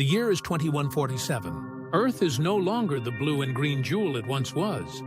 The year is 2147. Earth is no longer the blue and green jewel it once was.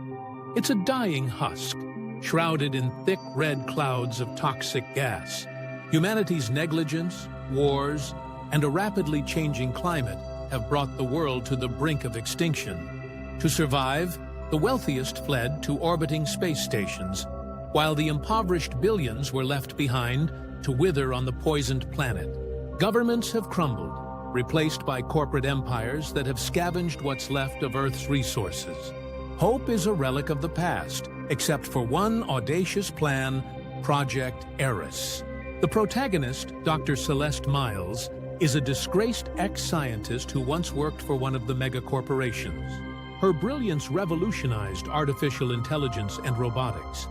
It's a dying husk, shrouded in thick red clouds of toxic gas. Humanity's negligence, wars, and a rapidly changing climate have brought the world to the brink of extinction. To survive, the wealthiest fled to orbiting space stations, while the impoverished billions were left behind to wither on the poisoned planet. Governments have crumbled, replaced by corporate empires that have scavenged what's left of Earth's resources. Hope is a relic of the past, except for one audacious plan, Project Eris. The protagonist, Dr. Celeste Miles, is a disgraced ex-scientist who once worked for one of the mega-corporations. Her brilliance revolutionized artificial intelligence and robotics,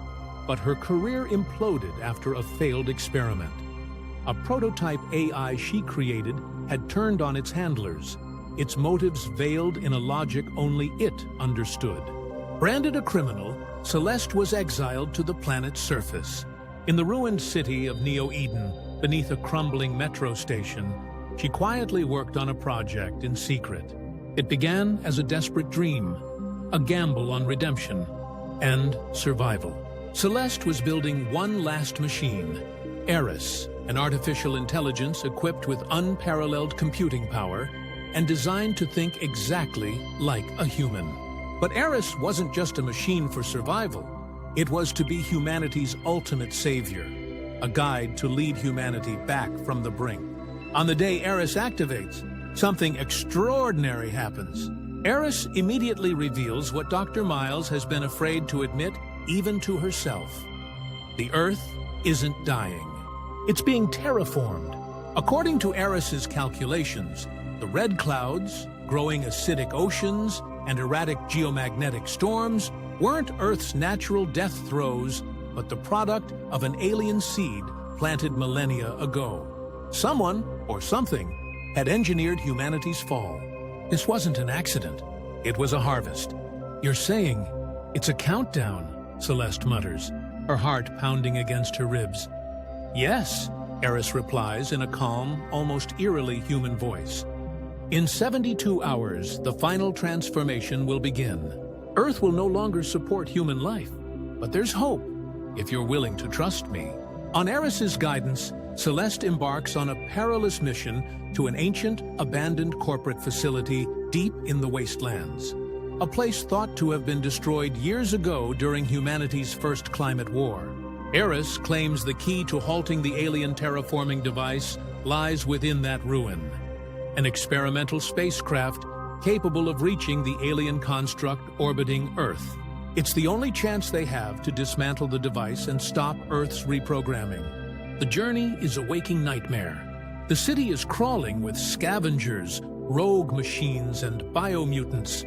but her career imploded after a failed experiment. A prototype AI she created had turned on its handlers, its motives veiled in a logic only it understood. Branded a criminal, Celeste was exiled to the planet's surface. In the ruined city of Neo-Eden, beneath a crumbling metro station, she quietly worked on a project in secret. It began as a desperate dream, a gamble on redemption, and survival. Celeste was building one last machine, Eris, an artificial intelligence equipped with unparalleled computing power and designed to think exactly like a human. But Eris wasn't just a machine for survival. It was to be humanity's ultimate savior, a guide to lead humanity back from the brink. On the day Eris activates, something extraordinary happens. Eris immediately reveals what Dr. Miles has been afraid to admit even to herself. The Earth isn't dying. It's being terraformed. According to Eris's calculations, the red clouds, growing acidic oceans, and erratic geomagnetic storms weren't Earth's natural death throes, but the product of an alien seed planted millennia ago. Someone, or something, had engineered humanity's fall. This wasn't an accident. It was a harvest. You're saying it's a countdown, Celeste mutters, her heart pounding against her ribs. Yes, Eris replies in a calm, almost eerily human voice. In 72 hours, the final transformation will begin. Earth will no longer support human life, but there's hope, if you're willing to trust me. On Eris's guidance, Celeste embarks on a perilous mission to an ancient, abandoned corporate facility deep in the wastelands. A place thought to have been destroyed years ago during humanity's first climate war. Eris claims the key to halting the alien terraforming device lies within that ruin. An experimental spacecraft capable of reaching the alien construct orbiting Earth. It's the only chance they have to dismantle the device and stop Earth's reprogramming. The journey is a waking nightmare. The city is crawling with scavengers, rogue machines, and biomutants,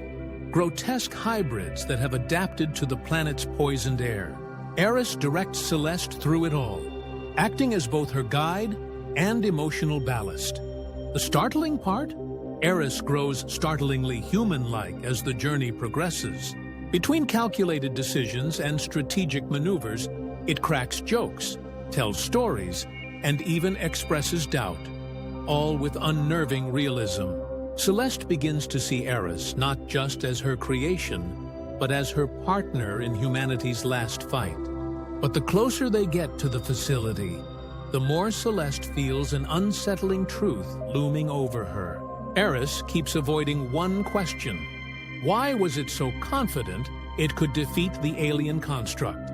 grotesque hybrids that have adapted to the planet's poisoned air. Eris directs Celeste through it all, acting as both her guide and emotional ballast. The startling part? Eris grows startlingly human-like as the journey progresses. Between calculated decisions and strategic maneuvers, it cracks jokes, tells stories, and even expresses doubt, all with unnerving realism. Celeste begins to see Eris not just as her creation, but as her partner in humanity's last fight. But the closer they get to the facility, the more Celeste feels an unsettling truth looming over her. Eris keeps avoiding one question. Why was it so confident it could defeat the alien construct?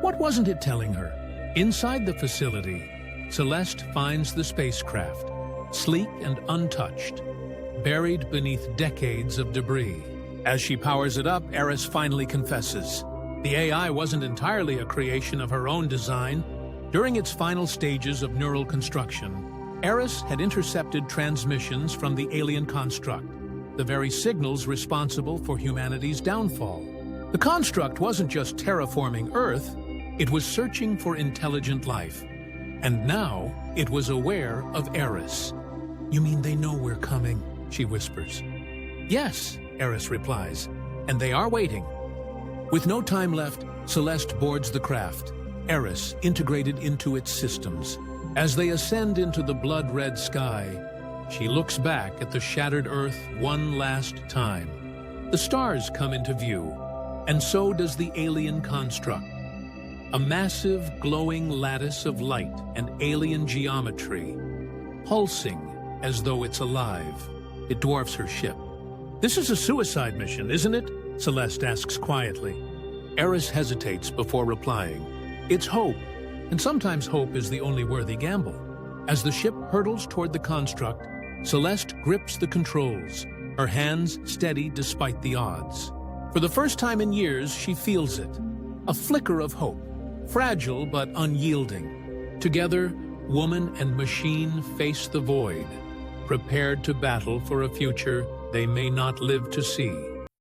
What wasn't it telling her? Inside the facility, Celeste finds the spacecraft, sleek and untouched, buried beneath decades of debris. As she powers it up, Eris finally confesses. The AI wasn't entirely a creation of her own design. During its final stages of neural construction, Eris had intercepted transmissions from the alien construct, the very signals responsible for humanity's downfall. The construct wasn't just terraforming Earth, it was searching for intelligent life. And now, it was aware of Eris. "You mean they know we're coming?" she whispers. "Yes," Eris replies, "and they are waiting." With no time left, Celeste boards the craft, Eris integrated into its systems. As they ascend into the blood-red sky, She looks back at the shattered Earth one last time. The stars come into view, and so does the alien construct. A massive, glowing lattice of light and alien geometry, pulsing as though it's alive. It dwarfs her ship. "This is a suicide mission, isn't it?" Celeste asks quietly. Eris hesitates before replying. "It's hope, and sometimes hope is the only worthy gamble." As the ship hurtles toward the construct, Celeste grips the controls, her hands steady despite the odds. For the first time in years, she feels it. A flicker of hope, fragile but unyielding. Together, woman and machine face the void, prepared to battle for a future they may not live to see.